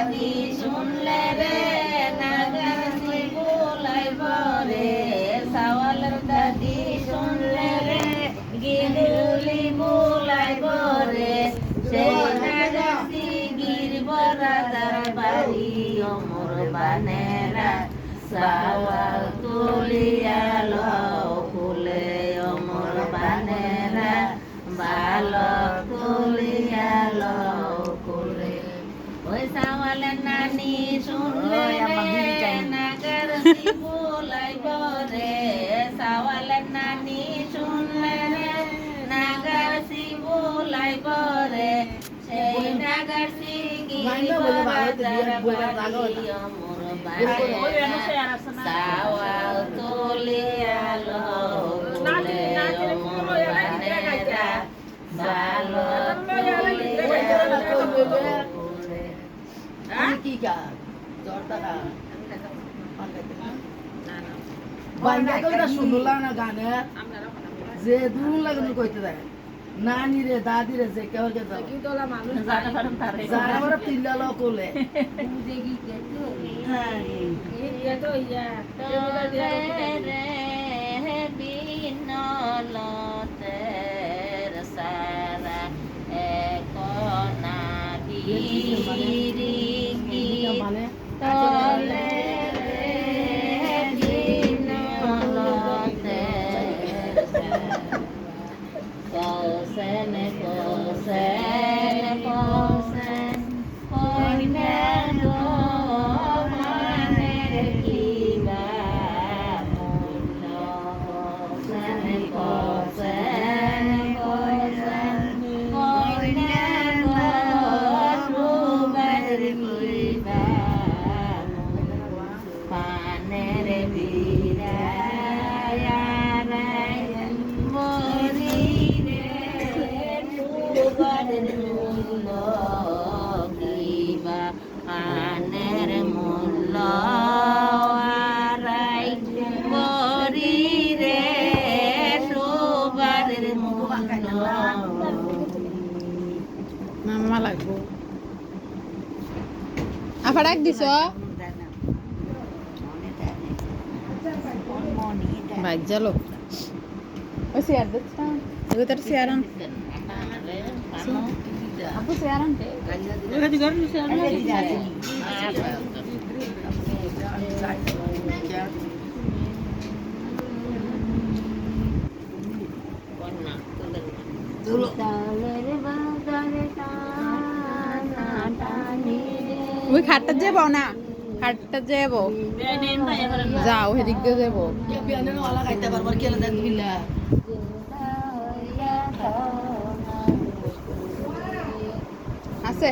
দাদি শুনলে রে নাগাছি বলাইব রে সাওয়ালের দাদি শুনলে রে গিরুলি বলাইব রে সেই নাগাছি গিরবরাদার বাড়ি অমর বানেরা সাওয়াল তুলিয়া লও ফুলে অমর বানেরা বালক তুলিয়া লও ফুলে ওই সাওয়ালের নানি শুনলে রে নাগর বলাইব রে সাওয়ালের নানি শুনলে রে নাগর বলাইব রে সেই নাগর গিরবরাদার বাড়ি অমর বানেরা সাওয়াল তুলিয়া লও ফুলে অমর বানেরা বালক তুলিয়া লও ফুলে কি কা জর্দাটা বাইনা কইরা শুনলা না গানে যে দূর লাগুন কইতে দেয় নানি রে দাদি রে যে কেউ কে দাও কিউতলা মানুষ জানা পারেন তারে যারা বড় তিল্লালো কোলে বুঝে কি কেতো ইয়া তো ইয়া রে বিনলতে সারা একনা বিরি কি তলে রে বিনলতে কৌশন কৌশন কৌশন কইনা গো মানের কিবা মূল্য কৌশন কৌশন কৌশন কইনা গো সুবার কিবা পানের বিরায়া রায়ন মরি মূল্য কিবা আনের মূল্য আরাই করি রে সুবারের মূল্য মামা লাগবো আফা ডাক দিছ বাইক জালো ওই চেয়ার দেখছ ওই তার চেয়ার আন আপু চেয়ার আন ওই দিকে গরম চেয়ার ওই খাটটা যাবো না খাটটা যাবো যাও সেদিক দিয়ে যাবো ওয়ালা খাইতে পারবার কেলা দেন বিল্লা আছে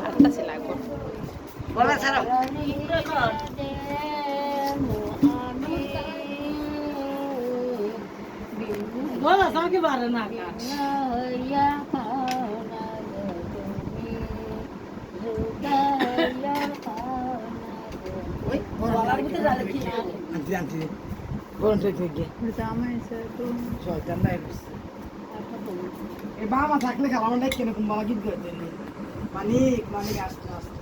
হাতটা সে লাগবো বলা ছাড়াও বলা সবাইকে পারে না আন্টি আন্টি কোন থেকে শয়তান নাই এই বাবা থাকলে খেলামাটা কেন কোন বাবা গীত গাইতে নেই মানিক মানিক আসতে আসতে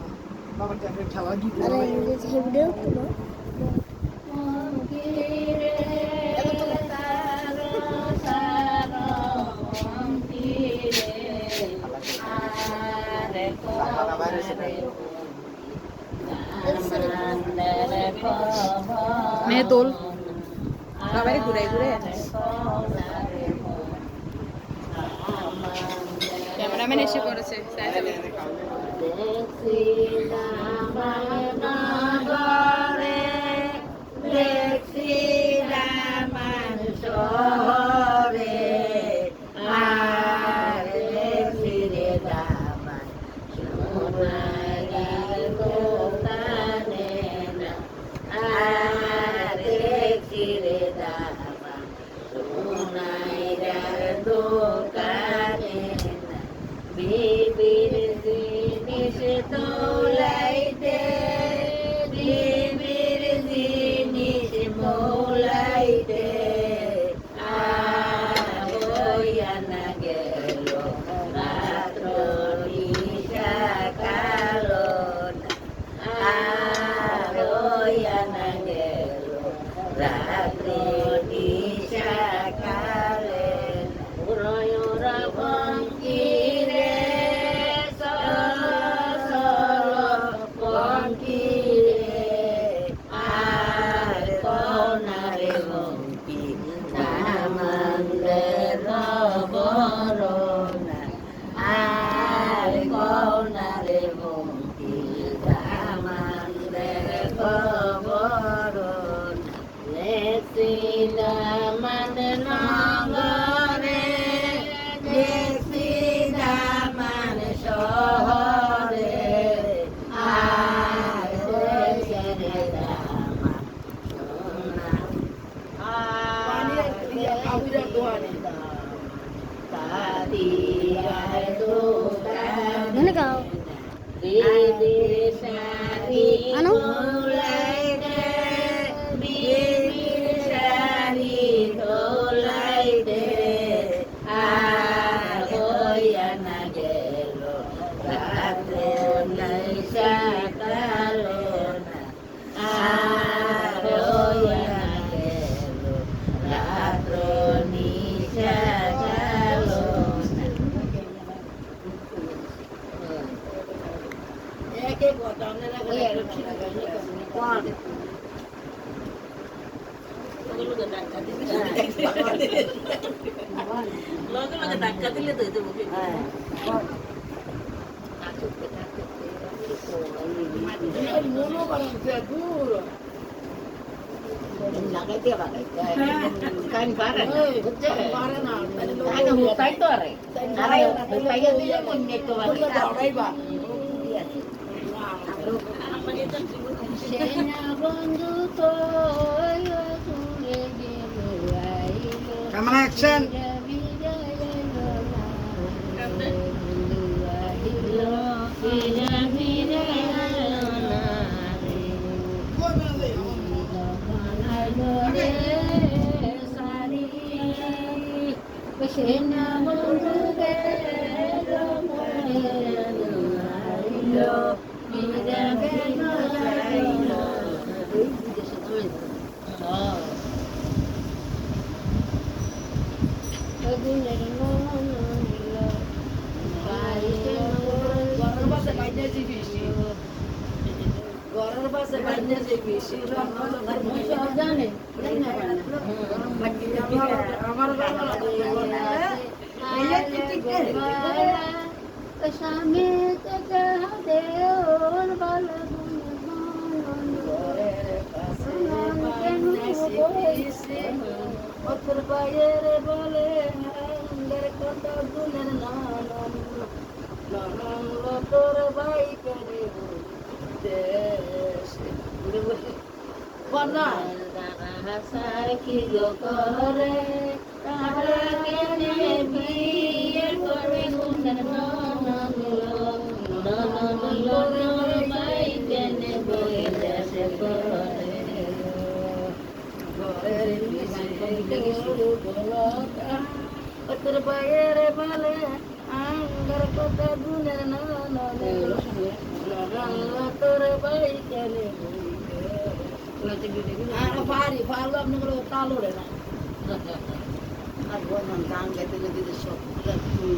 বাবা টাইপের খেলা গীত মেয়ে তোল সবাই ঘুরে ঘুরে ক্যামেরাম্যান এসে পড়েছে Mana kau? Anu? Camera action.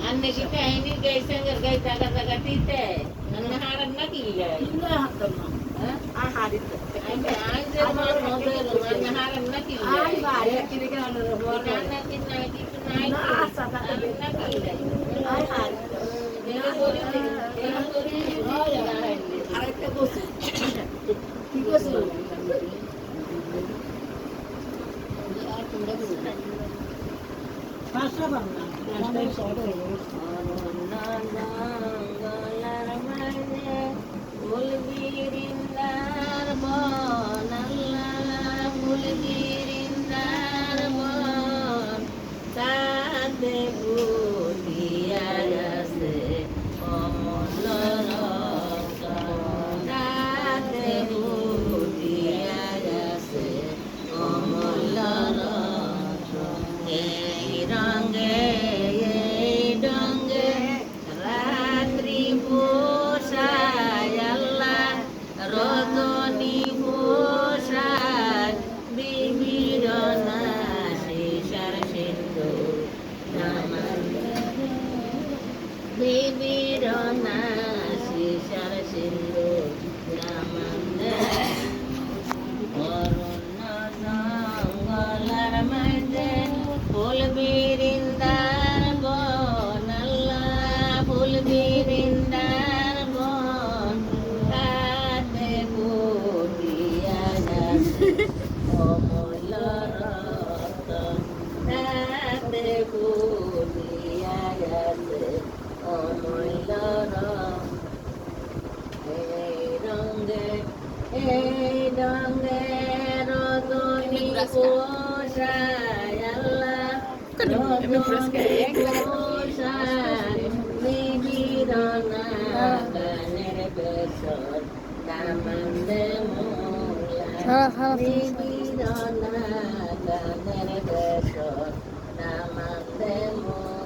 Ane kita ini guys yang guys jaga-jaga tite. Nang harap na kila. Ane aja mau model nang harap na kila. Nang kita naik. Na kila. Kan emang fresh kayak গানের বেসর নামান্দে মোলা সারা নিবিড়না গানের বেসর নামান্দে মোলা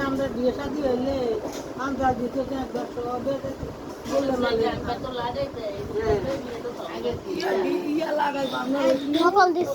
আমরা বিয়ে শাদী হইলে আমরা দিতে গানটা তো লাগাইতে আগে ইয়া লাগাই কপাল দিস